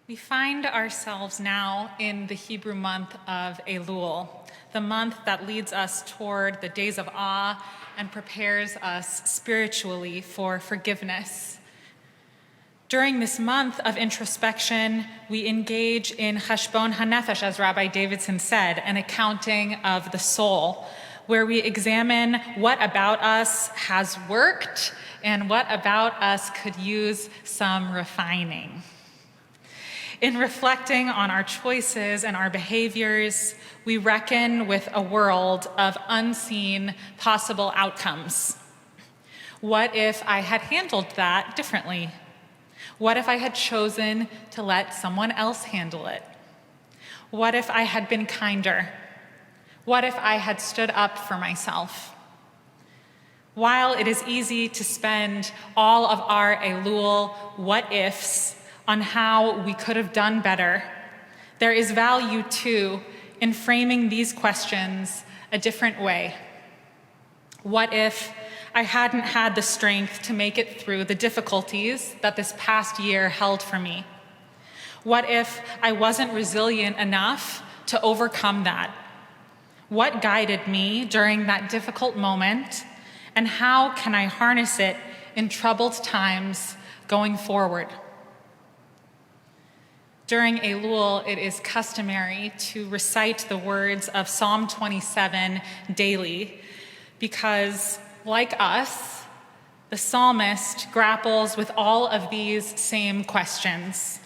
We find ourselves now in the Hebrew month of Elul, the month that leads us toward the days of awe and prepares us spiritually for forgiveness. During this month of introspection, we engage in cheshbon hanefesh, as Rabbi Davidson said, an accounting of the soul, where we examine what about us has worked and what about us could use some refining. In reflecting on our choices and our behaviors, we reckon with a world of unseen possible outcomes. What if I had handled that differently? What if I had chosen to let someone else handle it? What if I had been kinder? What if I had stood up for myself? While it is easy to spend all of our Elul what-ifs on how we could have done better, there is value, too, in framing these questions a different way. What if I hadn't had the strength to make it through the difficulties that this past year held for me? What if I wasn't resilient enough to overcome that? What guided me during that difficult moment, and how can I harness it in troubled times going forward? During Elul, it is customary to recite the words of Psalm 27 daily because, like us, the psalmist grapples with all of these same questions.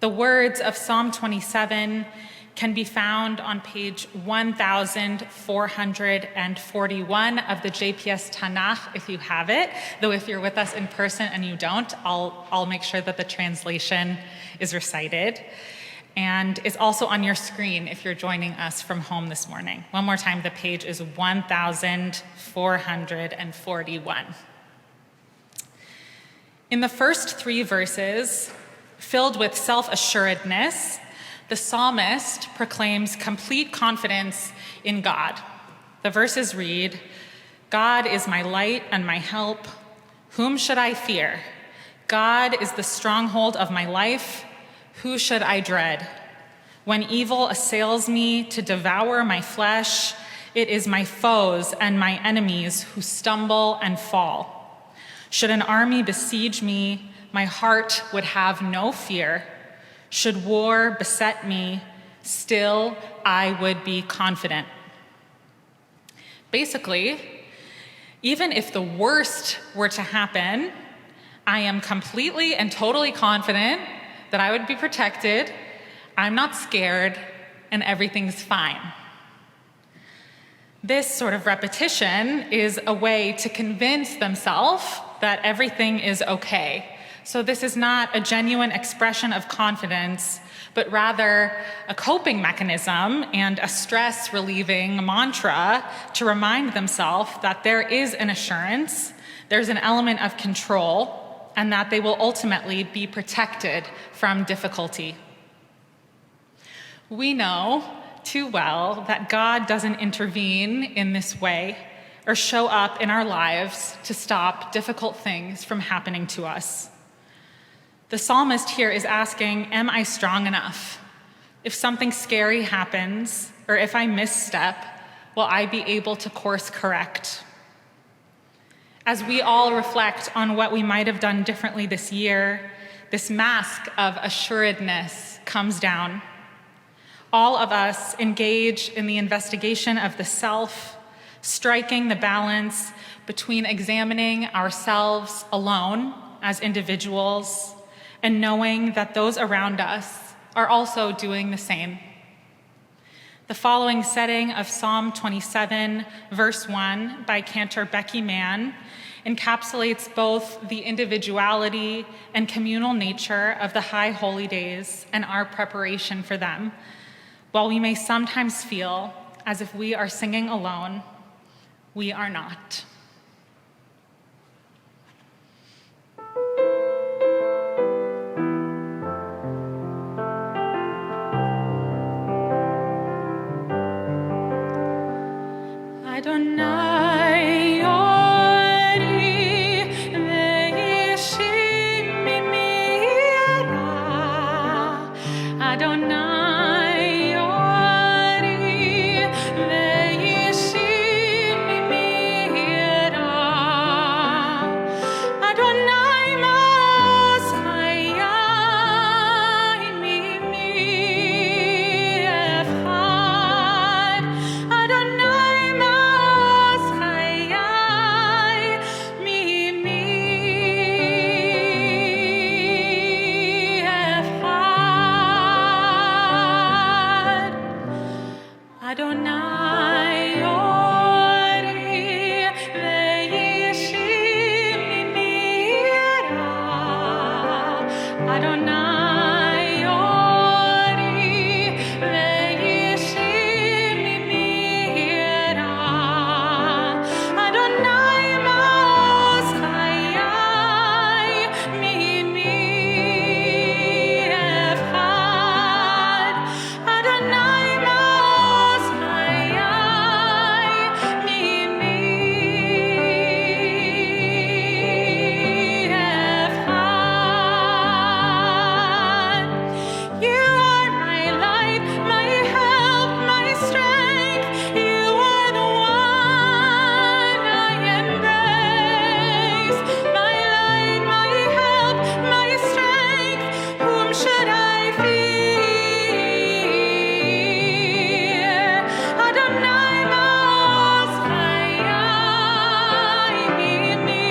The words of Psalm 27 can be found on page 1441 of the JPS Tanakh if you have it, though if you're with us in person and you don't, I'll make sure that the translation is recited, and is also on your screen if you're joining us from home this morning. One more time, the page is 1441. In the first three verses, filled with self-assuredness, the psalmist proclaims complete confidence in God. The verses read, "God is my light and my help. Whom should I fear? God is the stronghold of my life. Who should I dread? When evil assails me to devour my flesh, it is my foes and my enemies who stumble and fall. Should an army besiege me, my heart would have no fear. Should war beset me, still I would be confident." Basically, even if the worst were to happen, I am completely and totally confident that I would be protected, I'm not scared, and everything's fine. This sort of repetition is a way to convince themselves that everything is okay. So this is not a genuine expression of confidence, but rather a coping mechanism and a stress-relieving mantra to remind themselves that there is an assurance, there's an element of control, and that they will ultimately be protected from difficulty. We know too well that God doesn't intervene in this way or show up in our lives to stop difficult things from happening to us. The psalmist here is asking, am I strong enough? If something scary happens, or if I misstep, will I be able to course correct? As we all reflect on what we might have done differently this year, this mask of assuredness comes down. All of us engage in the investigation of the self, striking the balance between examining ourselves alone as individuals and knowing that those around us are also doing the same. The following setting of Psalm 27, verse 1 by Cantor Mann encapsulates both the individuality and communal nature of the High Holy Days and our preparation for them. While we may sometimes feel as if we are singing alone, we are not. Adonai Yori ve'ishim mimi yara Adonai Ori ve'yishim mimira. Adonai Mos Hayai mimi echad. Adonai Mos Hayai mimi echad. Adonai Ori ve'yishim mimira. Adonai Ori ve'yishim mimira. Adonai Mos Hayai mimi echad. Adonai Mos Hayai mimi echad. You are my light, my help, my strength. You are the one I embrace. My light, my help, my strength. Whom should I fear? Adonai Mos Hayai mimi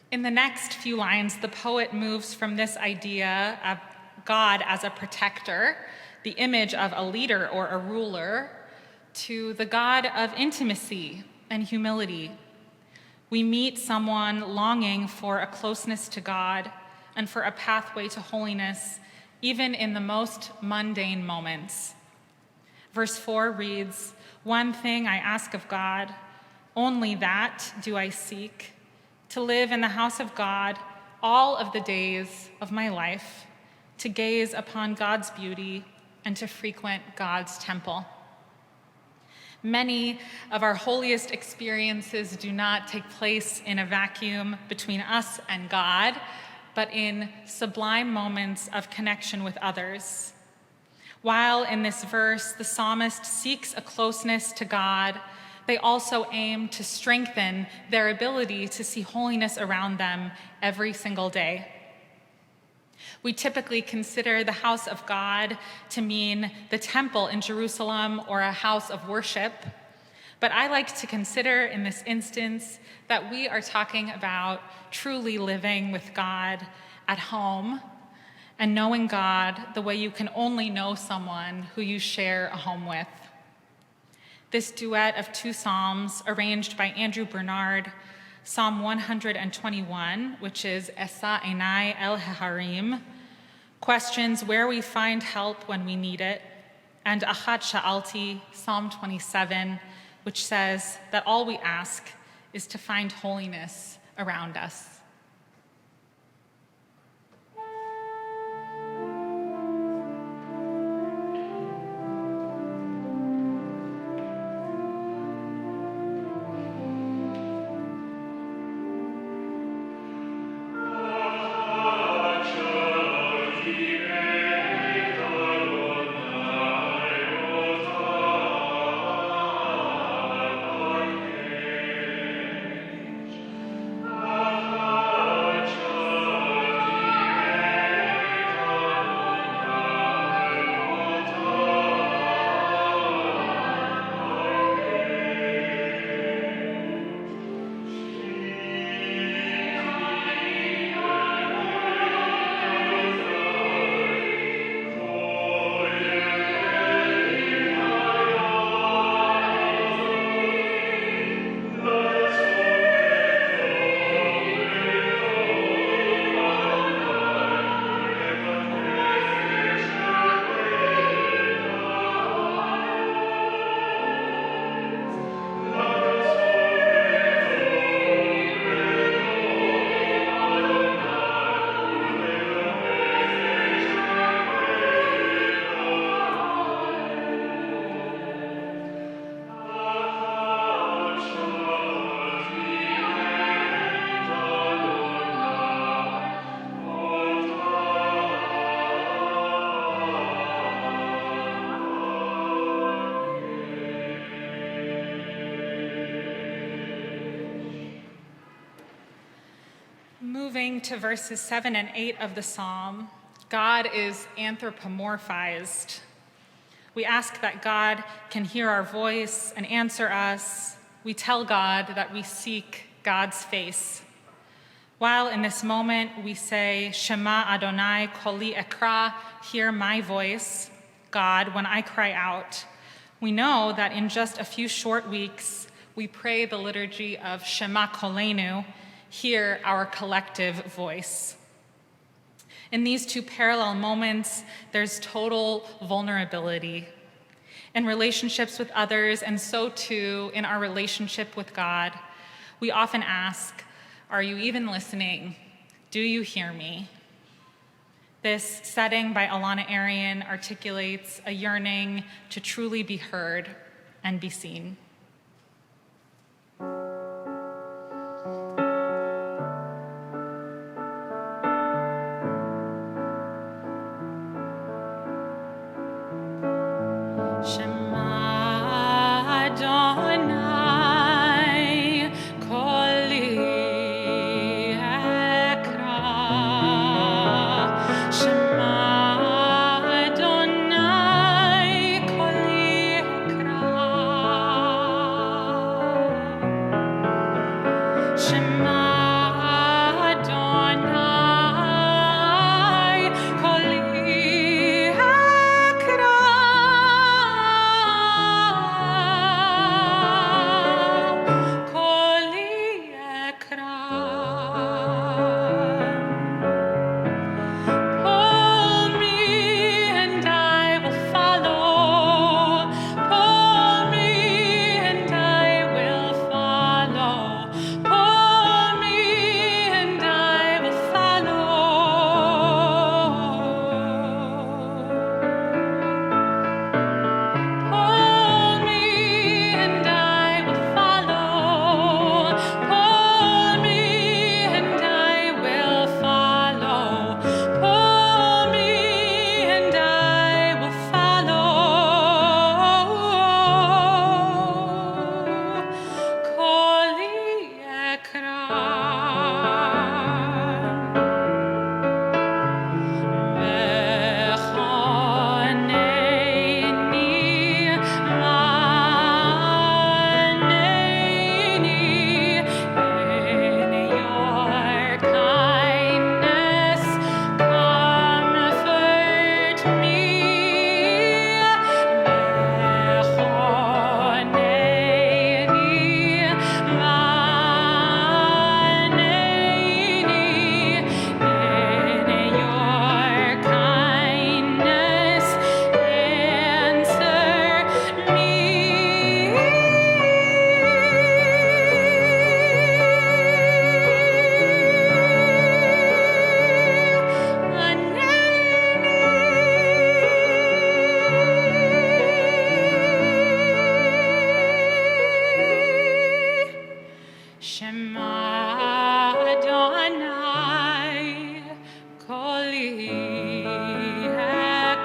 In the next few lines, the poet moves from this idea of God as a protector, the image of a leader or a ruler, to the God of intimacy and humility. We meet someone longing for a closeness to God and for a pathway to holiness, even in the most mundane moments. Verse 4 reads, "One thing I ask of God, only that do I seek, to live in the house of God all of the days of my life, to gaze upon God's beauty and to frequent God's temple." Many of our holiest experiences do not take place in a vacuum between us and God, but in sublime moments of connection with others. While in this verse, the psalmist seeks a closeness to God, they also aim to strengthen their ability to see holiness around them every single day. We typically consider the house of God to mean the temple in Jerusalem or a house of worship, but I like to consider in this instance that we are talking about truly living with God at home and knowing God the way you can only know someone who you share a home with. This duet of two psalms, arranged by Andrew Bernard, Psalm 121, which is Esa Enai El Harim, questions where we find help when we need it, and Achat Sha'alti, Psalm 27, which says that all we ask is to find holiness around us. Moving to verses 7 and 8 of the psalm, God is anthropomorphized. We ask that God can hear our voice and answer us. We tell God that we seek God's face. While in this moment we say, Shema Adonai koli ekra, hear my voice, God, when I cry out, we know that in just a few short weeks, we pray the liturgy of Shema Kolenu, hear our collective voice. In these two parallel moments, there's total vulnerability in relationships with others, and so too in our relationship with God. We often ask, are you even listening? Do you hear me? This setting by Alana Arian articulates a yearning to truly be heard and be seen. Shema Adonai koli ekra. Shema Adonai koli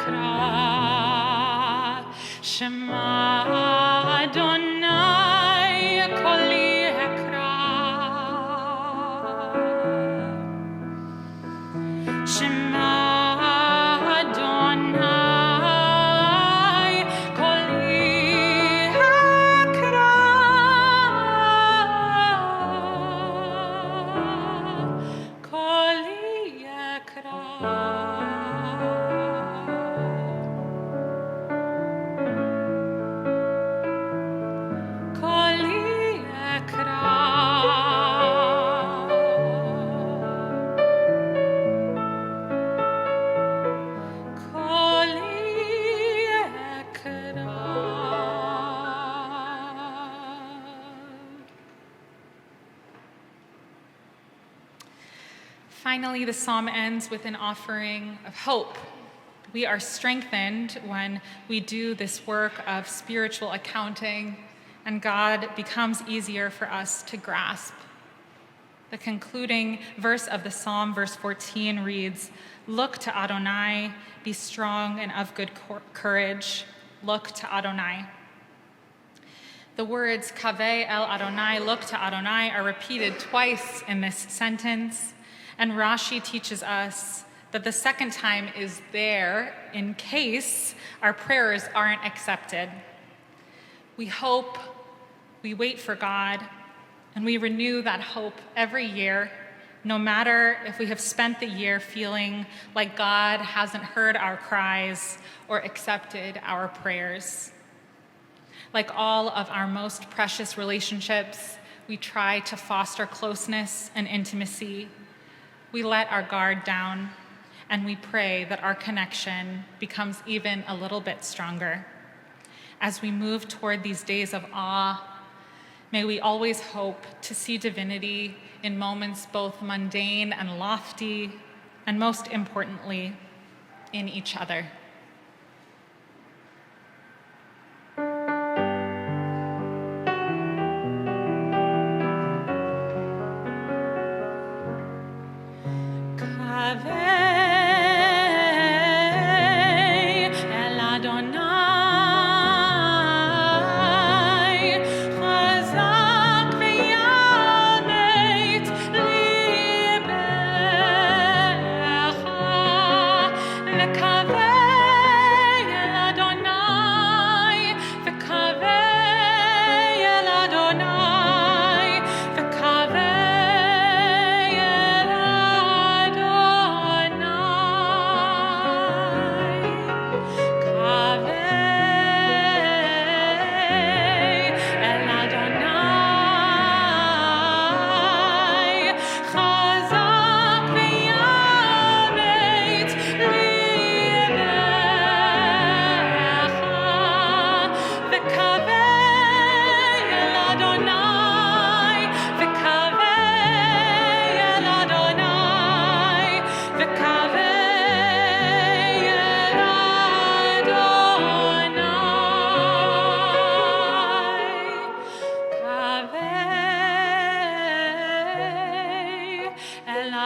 ekra. Shema Adonai koli ekra. Finally, the psalm ends with an offering of hope. We are strengthened when we do this work of spiritual accounting, and God becomes easier for us to grasp. The concluding verse of the psalm, verse 14, reads, "Look to Adonai, be strong and of good courage. Look to Adonai." The words Kaveh el Adonai, look to Adonai, are repeated twice in this sentence, And Rashi teaches us that the second time is there in case our prayers aren't accepted. We hope, we wait for God, and we renew that hope every year, no matter if we have spent the year feeling like God hasn't heard our cries or accepted our prayers. Like all of our most precious relationships, we try to foster closeness and intimacy. We let our guard down, and we pray that our connection becomes even a little bit stronger. As we move toward these days of awe, may we always hope to see divinity in moments both mundane and lofty, and most importantly, in each other.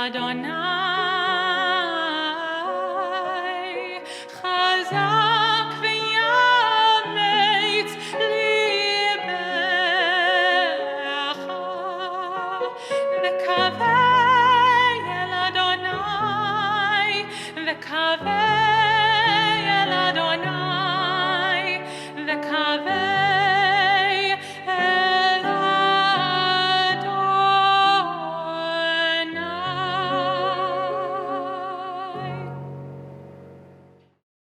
Adonai.